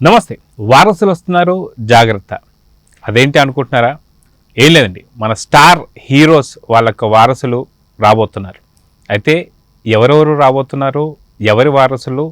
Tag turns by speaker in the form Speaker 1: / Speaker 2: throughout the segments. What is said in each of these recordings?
Speaker 1: నమస్తే. వారసులు వస్తున్నారు, జాగ్రత్త. అదేంటి అనుకుంటున్నారా? ఏం లేదండి, మన స్టార్ హీరోస్ వాళ్ళకు వారసులు రాబోతున్నారు. అయితే ఎవరెవరు రాబోతున్నారు, ఎవరి వారసులు,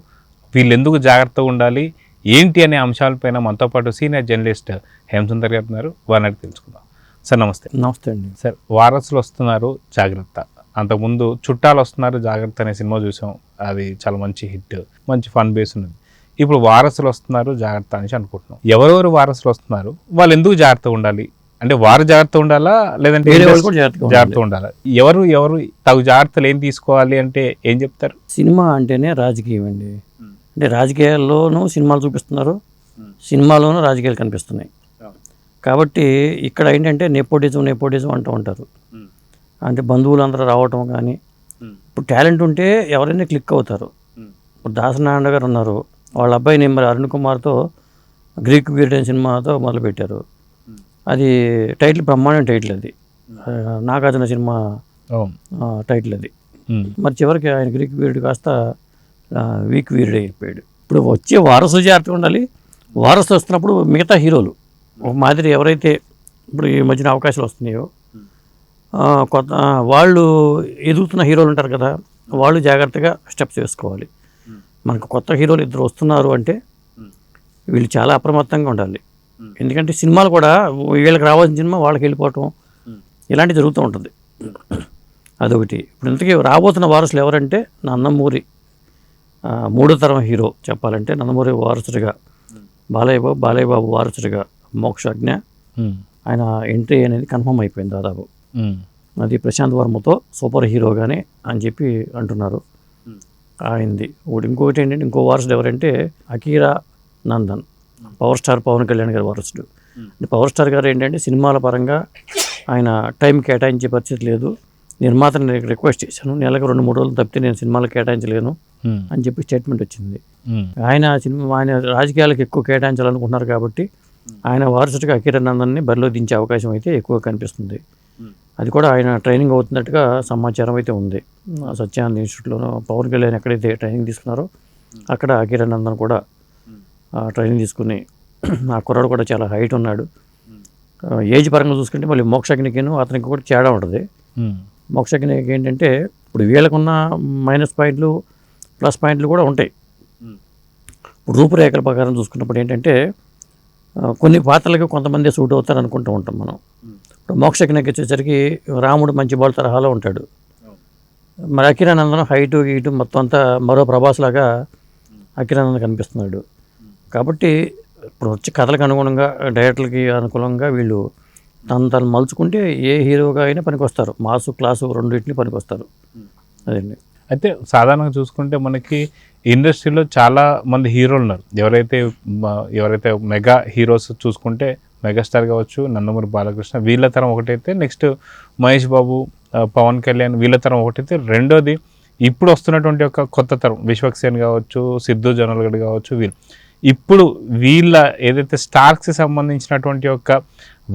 Speaker 1: వీళ్ళు ఎందుకు జాగ్రత్తగా ఉండాలి, ఏంటి అనే అంశాలపైన మనతో పాటు సీనియర్ జర్నలిస్ట్ హేమసుందర్ గారు ఉన్నారు. వారిని అడిగి తెలుసుకుందాం. సార్ నమస్తే.
Speaker 2: నమస్తే అండి.
Speaker 1: సార్, వారసులు వస్తున్నారు, జాగ్రత్త. అంతకుముందు చుట్టాలు వస్తున్నారు, జాగ్రత్త అనే సినిమా చూసాం. అది చాలా మంచి హిట్, మంచి ఫన్ బేస్ ఉన్నది. ఇప్పుడు వారసులు వస్తున్నారు, జాగ్రత్త అనేసి అనుకుంటున్నాం. ఎవరెవరు వారసులు వస్తున్నారు, వాళ్ళు ఎందుకు జాగ్రత్తగా ఉండాలి? అంటే వారు జాగ్రత్త ఉండాలా, లేదంటే జాగ్రత్త ఉండాలా? ఎవరు తగు జాగ్రత్తలు ఏం తీసుకోవాలి అంటే ఏం చెప్తారు?
Speaker 2: సినిమా అంటేనే రాజకీయం అండి. అంటే రాజకీయాల్లోనూ సినిమాలు చూపిస్తున్నారు, సినిమాలోనూ రాజకీయాలు కనిపిస్తున్నాయి. కాబట్టి ఇక్కడ ఏంటంటే నెపోటిజం అంటూ ఉంటారు. అంటే బంధువులందరూ రావటం కానీ, ఇప్పుడు టాలెంట్ ఉంటే ఎవరైనా క్లిక్ అవుతారు. ఇప్పుడు దాసనారాయణ గారు ఉన్నారు, వాళ్ళ అబ్బాయిని మరి అరుణ్ కుమార్తో గ్రీక్ వీరుడు అనే సినిమాతో మొదలుపెట్టారు. అది టైటిల్ బ్రహ్మాండం టైటిల్, అది నాగార్జున సినిమా టైటిల్ అది. మరి చివరికి ఆయన గ్రీక్ వీరుడు కాస్త వీక్ వీరుడు అయిపోయాడు. ఇప్పుడు వచ్చే వారసు జాగ్రత్తగా ఉండాలి. వారసు వస్తున్నప్పుడు మిగతా హీరోలు ఒక మాదిరి ఎవరైతే ఇప్పుడు ఈ మధ్యన అవకాశాలు వస్తున్నాయో కొత్త వాళ్ళు ఎదుగుతున్న హీరోలు ఉంటారు కదా, వాళ్ళు జాగ్రత్తగా స్టెప్స్ వేసుకోవాలి. మనకు కొత్త హీరోలు ఇద్దరు వస్తున్నారు అంటే వీళ్ళు చాలా అప్రమత్తంగా ఉండాలి. ఎందుకంటే సినిమాలు కూడా వీళ్ళకి రావాల్సిన సినిమా వాళ్ళకి వెళ్ళిపోవటం ఇలాంటివి జరుగుతూ ఉంటుంది. అదొకటి. ఇప్పుడు ఇంతకీ రాబోతున్న వారసులు ఎవరంటే నందమూరి మూడో తరం హీరో చెప్పాలంటే నందమూరి వారసుడిగా బాలయ్య బాబు వారసుడిగా మోక్షజ్ఞ ఆయన ఎంట్రీ అనేది కన్ఫర్మ్ అయిపోయింది దాదాపు. అది ప్రశాంత్ వర్మతో సూపర్ హీరోగానే అని చెప్పి అంటున్నారు. అయింది. ఇంకొకటి ఏంటంటే ఇంకో వారసుడు ఎవరంటే అకీరా నందన్, పవర్ స్టార్ పవన్ కళ్యాణ్ గారి వారసుడు. పవర్ స్టార్ గారు ఏంటంటే సినిమాల పరంగా ఆయన టైం కేటాయించే పరిస్థితి లేదు. నిర్మాతని రిక్వెస్ట్ చేశాను, నెలకు 2-3 రోజులు తప్పితే నేను సినిమాలు కేటాయించలేను అని చెప్పి స్టేట్మెంట్ వచ్చింది. ఆయన రాజకీయాలకు ఎక్కువ కేటాయించాలనుకుంటున్నారు కాబట్టి ఆయన వారసుడిగా అకీరా నందన్ని బరిలో దించే అవకాశం అయితే ఎక్కువ కనిపిస్తుంది. అది కూడా ఆయన ట్రైనింగ్ అవుతున్నట్టుగా సమాచారం అయితే ఉంది. సత్యానంద్ ఇన్స్టిట్యూట్లోనూ పవన్ కళ్యాణ్ ఎక్కడైతే ట్రైనింగ్ తీసుకున్నారో అక్కడ అకీరా నందన్ కూడా ట్రైనింగ్ తీసుకుని ఆ కుర్రాడు కూడా చాలా హైట్ ఉన్నాడు. ఏజ్ పరంగా చూసుకుంటే మళ్ళీ మోక్షజ్ఞకిను అతనికి కూడా తేడా ఉంటుంది. మోక్షజ్ఞకి ఏంటంటే ఇప్పుడు వీళ్ళకున్న మైనస్ పాయింట్లు ప్లస్ పాయింట్లు కూడా ఉంటాయి. రూపురేఖల ప్రకారం చూసుకున్నప్పుడు ఏంటంటే కొన్ని పాత్రలకు కొంతమంది సూట్ అవుతారు అనుకుంటూ ఉంటాం మనం. ఇప్పుడు మోక్షజ్ఞకి వచ్చేసరికి రాముడు మంచి బాల్ తరహాలో ఉంటాడు. మరి అకీరా నందన్ హైటు గీటు మొత్తం అంతా మరో ప్రభాస్ లాగా అకీరా నందన్ కనిపిస్తున్నాడు. కాబట్టి ఇప్పుడు వచ్చే కథలకు అనుగుణంగా డైరెక్టర్లకి అనుకూలంగా వీళ్ళు తను మలుచుకుంటే ఏ హీరోగా అయినా పనికొస్తారు. మాసు క్లాసు రెండింటిని పనికొస్తారు. అదండి.
Speaker 1: అయితే సాధారణంగా చూసుకుంటే మనకి ఇండస్ట్రీలో చాలా మంది హీరోలు ఉన్నారు. ఎవరైతే మెగా హీరోస్ చూసుకుంటే మెగాస్టార్ కావచ్చు, నందమూరి బాలకృష్ణ, వీళ్ళ తరం ఒకటైతే, నెక్స్ట్ మహేష్ బాబు, పవన్ కళ్యాణ్, వీళ్ళ తరం ఒకటైతే, రెండోది ఇప్పుడు వస్తున్నటువంటి ఒక కొత్త తరం విశ్వక్సేన్ కావచ్చు, సిద్ధు జొన్నలగడ్డ కావచ్చు, ఇప్పుడు వీళ్ళ ఏదైతే స్టార్స్కి సంబంధించినటువంటి ఒక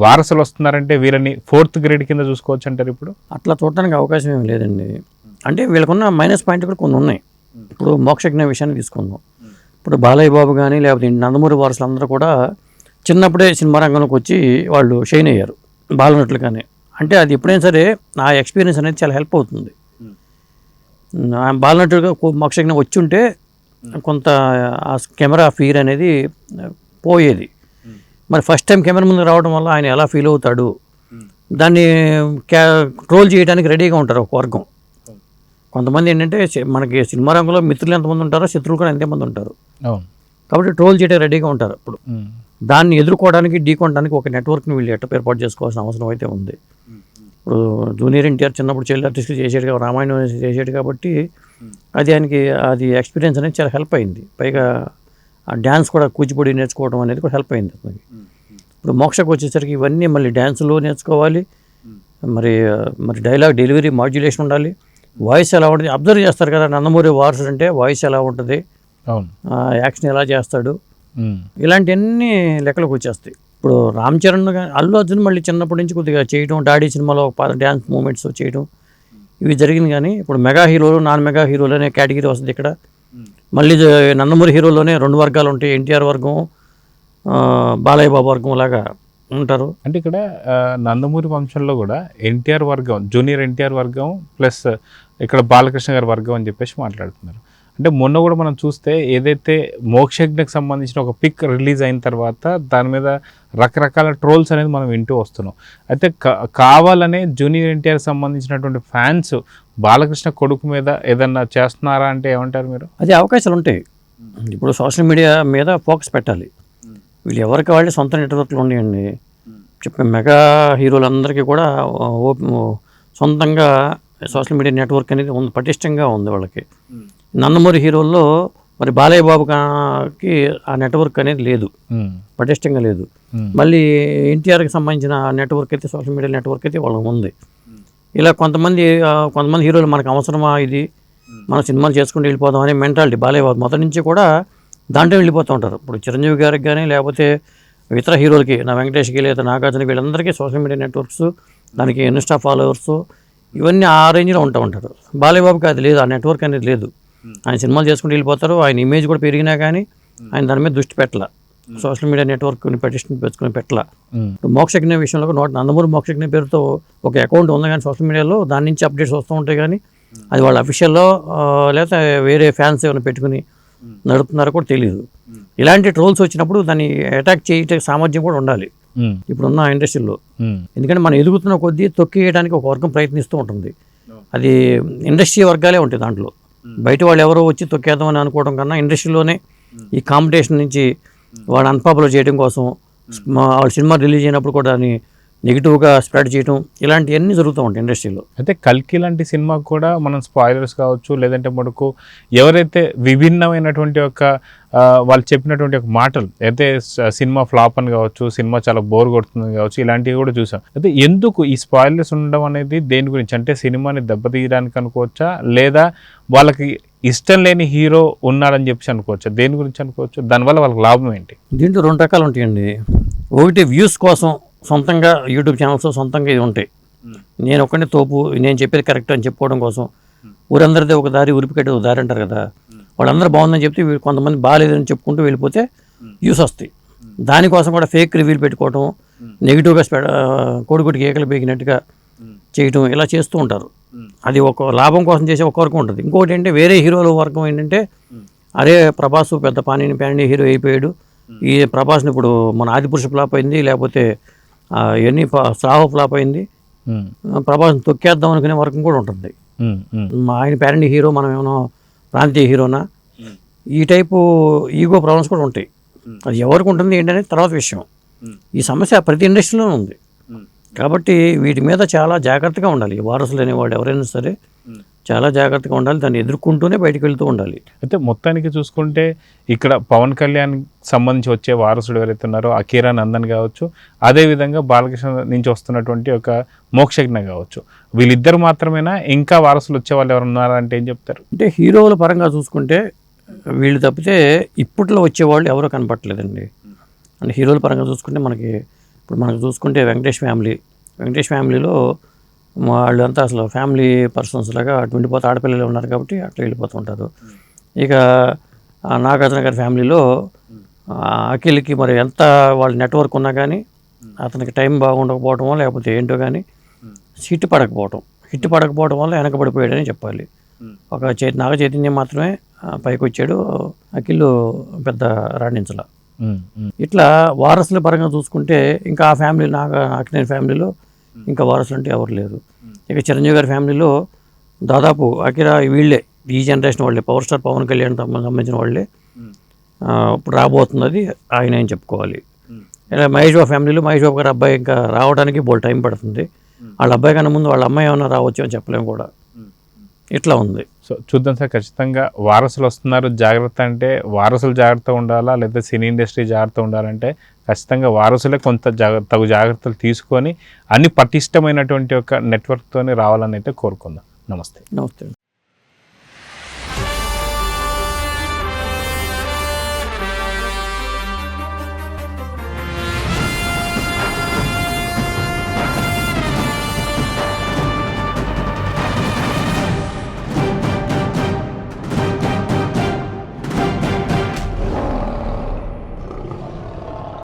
Speaker 1: వారసులు వస్తున్నారంటే వీళ్ళని 4th గ్రేడ్ కింద చూసుకోవచ్చు అంటారు. ఇప్పుడు
Speaker 2: అట్లా చూడటానికి అవకాశం ఏమి లేదండి. అంటే వీళ్ళకున్న మైనస్ పాయింట్ కూడా కొన్ని ఉన్నాయి. ఇప్పుడు మోక్షజ్ఞ విషయాన్ని తీసుకుందాం. ఇప్పుడు బాలయ్య బాబు కానీ లేకపోతే నందమూరి వారసులు అందరూ కూడా చిన్నప్పుడే సినిమా రంగంలోకి వచ్చి వాళ్ళు షైన్ అయ్యారు బాలనటులుగానే. అంటే అది ఎప్పుడైనా సరే ఆ ఎక్స్పీరియన్స్ అనేది చాలా హెల్ప్ అవుతుంది. బాలనటులుగా మోక్షజ్ఞ వచ్చి ఉంటే కొంత ఆ కెమెరా ఫీర్ అనేది పోయేది. మరి ఫస్ట్ టైం కెమెరా ముందు రావడం వల్ల ఆయన ఎలా ఫీల్ అవుతాడు, దాన్ని ట్రోల్ చేయడానికి రెడీగా ఉంటారు ఒక వర్గం. కొంతమంది ఏంటంటే మనకి సినిమా రంగంలో మిత్రులు ఎంతమంది ఉంటారో శత్రువులు కూడా ఎంతమంది ఉంటారు. కాబట్టి ట్రోల్ చేయడానికి రెడీగా ఉంటారు. అప్పుడు దాన్ని ఎదుర్కోవడానికి ఢీకొనడానికి ఒక నెట్వర్క్ని వీళ్ళు ఏర్పాటు చేసుకోవాల్సిన అవసరం అయితే ఉంది. ఇప్పుడు జూనియర్ ఎన్టీఆర్ చిన్నప్పుడు చైల్డ్ ఆర్టిస్ట్ చేసాడు, రామాయణం చేసాడు కాబట్టి అది ఎక్స్పీరియన్స్ అనేది చాలా హెల్ప్ అయింది. పైగా ఆ డ్యాన్స్ కూడా కూచిపూడి నేర్చుకోవడం అనేది కూడా హెల్ప్ అయింది అతనికి. ఇప్పుడు మోక్షకు వచ్చేసరికి ఇవన్నీ మళ్ళీ డ్యాన్సులో నేర్చుకోవాలి, మరి డైలాగ్ డెలివరీ మాడ్యులేషన్ ఉండాలి, వాయిస్ ఎలా ఉంటుంది అబ్జర్వ్ చేస్తారు కదా. నందమూరి వారసుడు అంటే వాయిస్ ఎలా ఉంటుంది, యాక్షన్ ఎలా చేస్తాడు, ఇలాంటివన్నీ లెక్కలకు వచ్చేస్తాయి. ఇప్పుడు రామ్ చరణ్ అల్లు అర్జున్ మళ్ళీ చిన్నప్పటి నుంచి కొద్దిగా చేయడం, డాడీ సినిమాలో డ్యాన్స్ మూమెంట్స్ చేయడం ఇవి జరిగింది. కానీ ఇప్పుడు మెగా హీరోలు నాన్ మెగా హీరోలు అనే కేటగిరీ వస్తుంది ఇక్కడ. మళ్ళీ నందమూరి హీరోలోనే 2 వర్గాలు ఉంటాయి, ఎన్టీఆర్ వర్గం బాలయ్య బాబు వర్గం లాగా ఉంటారు.
Speaker 1: అంటే ఇక్కడ నందమూరి వంశంలో కూడా ఎన్టీఆర్ వర్గం, జూనియర్ ఎన్టీఆర్ వర్గం ప్లస్ ఇక్కడ బాలకృష్ణ గారి వర్గం అని చెప్పేసి మాట్లాడుతున్నారు. అంటే మొన్న కూడా మనం చూస్తే ఏదైతే మోక్షజ్ఞకు సంబంధించిన ఒక పిక్ రిలీజ్ అయిన తర్వాత దాని మీద రకరకాల ట్రోల్స్ అనేది మనం వింటూ వస్తున్నాం. అయితే కావాలనే జూనియర్ ఎన్టీఆర్ సంబంధించినటువంటి ఫ్యాన్స్ బాలకృష్ణ కొడుకు మీద ఏదన్నా చేస్తున్నారా అంటే ఏమంటారు మీరు?
Speaker 2: అదే అవకాశాలు ఉంటాయి. ఇప్పుడు సోషల్ మీడియా మీద ఫోకస్ పెట్టాలి. వీళ్ళు ఎవరికి వాళ్ళే సొంత నెట్వర్క్లు ఉన్నాయండి. చెప్పే మెగా హీరోలందరికీ కూడా సొంతంగా సోషల్ మీడియా నెట్వర్క్ అనేది ఉంది, పటిష్టంగా ఉంది వాళ్ళకి. నందమూరి హీరోల్లో మరి బాలయ్య బాబుకి ఆ నెట్వర్క్ అనేది లేదు, పటిష్టంగా లేదు. మళ్ళీ ఎన్టీఆర్కి సంబంధించిన నెట్వర్క్ అయితే, సోషల్ మీడియా నెట్వర్క్ అయితే వాళ్ళకి ఉంది. ఇలా కొంతమంది హీరోలు మనకు అవసరమా ఇది, మనం సినిమాలు చేసుకుంటూ వెళ్ళిపోదాం అనే మెంటాలిటీ బాలయ్య బాబు మొదటి నుంచి కూడా దాంట్లో వెళ్ళిపోతూ ఉంటారు. ఇప్పుడు చిరంజీవి గారికి కానీ లేకపోతే ఇతర హీరోలకి, నా వెంకటేష్కి లేదా నాగార్జునకి, వీళ్ళందరికీ సోషల్ మీడియా నెట్వర్క్స్, దానికి ఇన్స్టా ఫాలోవర్స్, ఇవన్నీ ఆ రేంజ్లో ఉంటూ ఉంటారు. బాలయ్య బాబుకి అది లేదు, ఆ నెట్వర్క్ అనేది లేదు. ఆయన సినిమాలు చేసుకుంటూ వెళ్ళిపోతారు. ఆయన ఇమేజ్ కూడా పెరిగినా కానీ ఆయన దాని మీద దృష్టి పెట్టాల, సోషల్ మీడియా నెట్వర్క్ని పటిష్టం పెంచుకుని పెట్టాల. మోక్షజ్ఞ విషయంలో కూడా నందమూరి మోక్షజ్ఞ పేరుతో ఒక అకౌంట్ ఉంది కానీ సోషల్ మీడియాలో దాని నుంచి అప్డేట్స్ వస్తూ ఉంటాయి. కానీ అది వాళ్ళ అఫీషియల్లో లేదా వేరే ఫ్యాన్స్ ఏమైనా పెట్టుకుని నడుపుతున్నారో కూడా తెలియదు. ఇలాంటి ట్రోల్స్ వచ్చినప్పుడు దాన్ని అటాక్ చేయటం సామర్థ్యం కూడా ఉండాలి ఇప్పుడున్న ఇండస్ట్రీలో. ఎందుకంటే మనం ఎదుగుతున్న కొద్దీ తొక్కియడానికి ఒక వర్గం ప్రయత్నిస్తూ ఉంటుంది. అది ఇండస్ట్రీ వర్గాలే ఉంటాయి దాంట్లో. బయట వాళ్ళు ఎవరో వచ్చి తొక్కేద్దామని అనుకోవడం కన్నా ఇండస్ట్రీలోనే ఈ కాంపిటీషన్ నుంచి వాడు అన్పాపులర్ చేయడం కోసం వాళ్ళ సినిమా రిలీజ్ అయినప్పుడు కూడా దాన్ని నెగిటివ్గా స్ప్రెడ్ చేయడం, ఇలాంటివన్నీ జరుగుతూ ఉంటాయి ఇండస్ట్రీలో.
Speaker 1: అయితే కల్కి లాంటి సినిమాకు కూడా మనం స్పాయిలర్స్ కావచ్చు, లేదంటే మనకు ఎవరైతే విభిన్నమైనటువంటి ఒక వాళ్ళు చెప్పినటువంటి ఒక మాటలు అయితే సినిమా ఫ్లాప్ అని కావచ్చు, సినిమా చాలా బోర్ కొడుతుంది కావచ్చు, ఇలాంటివి కూడా చూసాం. అయితే ఎందుకు ఈ స్పాయిలర్స్ ఉండడం అనేది దేని గురించి? అంటే సినిమాని దెబ్బతీయడానికి అనుకోవచ్చా, లేదా వాళ్ళకి ఇష్టం లేని హీరో ఉన్నాడని చెప్పి అనుకోవచ్చా? దేని గురించి అనుకోవచ్చు? దానివల్ల వాళ్ళకి లాభం ఏంటి?
Speaker 2: దీంట్లో రెండు రకాలు ఉంటాయండి. ఒకటి వ్యూస్ కోసం సొంతంగా యూట్యూబ్ ఛానల్స్ సొంతంగా ఇది ఉంటాయి. నేను ఒక్కడే తోపు, నేను చెప్పేది కరెక్ట్ అని చెప్పుకోవడం కోసం ఊరందరిదే ఒక దారి, ఉరిపికట్టే ఒక దారి అంటారు కదా. వాళ్ళందరూ బాగుందని చెప్తే కొంతమంది బాగాలేదని చెప్పుకుంటూ వెళ్ళిపోతే వ్యూస్ వస్తాయి. దానికోసం కూడా ఫేక్ రివ్యూలు పెట్టుకోవటం, నెగిటివ్గా కోడిగుడికి ఏకలు బేగినట్టుగా చేయటం, ఇలా చేస్తూ ఉంటారు. అది ఒక లాభం కోసం చేసే ఒక వర్గం ఉంటుంది. ఇంకోటి ఏంటంటే వేరే హీరోల వర్గం ఏంటంటే, అరే ప్రభాస్ పెద్ద పానీ హీరో అయిపోయాడు, ఈ ప్రభాస్ని ఇప్పుడు మన ఆదిపురుష ఫ్లాప్ అయింది, లేకపోతే ఇవన్నీ సాహో ఫ్లాప్ అయింది, ప్రభాస్ని తొక్కేద్దాం అనుకునే వర్గం కూడా ఉంటుంది. ఆయన ప్యారండీ హీరో, మనం ఏమైనా ప్రాంతీయ హీరోనా, ఈ టైపు ఈగో ప్రాబ్లమ్స్ కూడా ఉంటాయి. అది ఎవరికి ఉంటుంది ఏంటనేది తర్వాత విషయం. ఈ సమస్య ప్రతి ఇండస్ట్రీలోనే ఉంది. కాబట్టి వీటి మీద చాలా జాగ్రత్తగా ఉండాలి. వారసులు అనేవాళ్ళు ఎవరైనా సరే చాలా జాగ్రత్తగా ఉండాలి, దాన్ని ఎదుర్కొంటూనే బయటకు వెళ్తూ ఉండాలి.
Speaker 1: అయితే మొత్తానికి చూసుకుంటే ఇక్కడ పవన్ కళ్యాణ్ సంబంధించి వచ్చే వారసుడు ఎవరైతే ఉన్నారో అకీరా నందన్ కావచ్చు, అదేవిధంగా బాలకృష్ణ నుంచి వస్తున్నటువంటి ఒక మోక్షజ్ఞ కావచ్చు, వీళ్ళిద్దరు మాత్రమేనా? ఇంకా వారసులు వచ్చే వాళ్ళు ఎవరు ఉన్నారా అంటే ఏం చెప్తారు?
Speaker 2: అంటే హీరోల పరంగా చూసుకుంటే వీళ్ళు తప్పితే ఇప్పట్లో వచ్చేవాళ్ళు ఎవరో కనపట్లేదండి. అంటే హీరోల పరంగా చూసుకుంటే మనకు చూసుకుంటే వెంకటేష్ ఫ్యామిలీలో వాళ్ళంతా అసలు ఫ్యామిలీ పర్సన్స్ లాగా అటు ఉండిపోతే ఆడపిల్లలు ఉన్నారు కాబట్టి అట్లా వెళ్ళిపోతూ ఉంటారు. ఇక నాగార్జున గారి ఫ్యామిలీలో అఖిల్కి మరి ఎంత వాళ్ళ నెట్వర్క్ ఉన్నా కానీ అతనికి టైం బాగుండకపోవటమో లేకపోతే ఏంటో కానీ హిట్ పడకపోవటం వల్ల వెనకబడిపోయాడని చెప్పాలి. ఒక నాగ చైతన్యం మాత్రమే పైకి వచ్చాడు, అఖిల్ పెద్ద రాణించల. ఇట్లా వారసుల పరంగా చూసుకుంటే ఇంకా ఆ ఫ్యామిలీ అఖిలేని ఫ్యామిలీలో ఇంకా వారసులు అంటే ఎవరు లేరు. ఇక చిరంజీవి గారి ఫ్యామిలీలో దాదాపు అఖిల వీళ్ళే, ఈ జనరేషన్ వాళ్ళే, పవర్ స్టార్ పవన్ కళ్యాణ్ సంబంధించిన వాళ్ళే ఇప్పుడు రాబోతున్నది ఆయన అని చెప్పుకోవాలి. ఇలా మహేష్ బాబు ఫ్యామిలీలో మహేష్ బాబు గారి అబ్బాయి ఇంకా రావడానికి బోల్ టైం పడుతుంది. వాళ్ళ అబ్బాయి కన్నా ముందు వాళ్ళ అమ్మాయి ఏమైనా రావచ్చు అని చెప్పలేము కూడా. ఇట్లా ఉంది.
Speaker 1: సో చూద్దాం సార్, ఖచ్చితంగా వారసులు వస్తున్నారు, జాగ్రత్త. అంటే వారసులు జాగ్రత్తగా ఉండాలా, లేదా సినీ ఇండస్ట్రీ జాగ్రత్త ఉండాలంటే ఖచ్చితంగా వారసులే కొంత తగు జాగ్రత్తలు తీసుకొని అన్ని పటిష్టమైనటువంటి ఒక నెట్వర్క్తోనే రావాలని అయితే కోరుకుందాం. నమస్తే.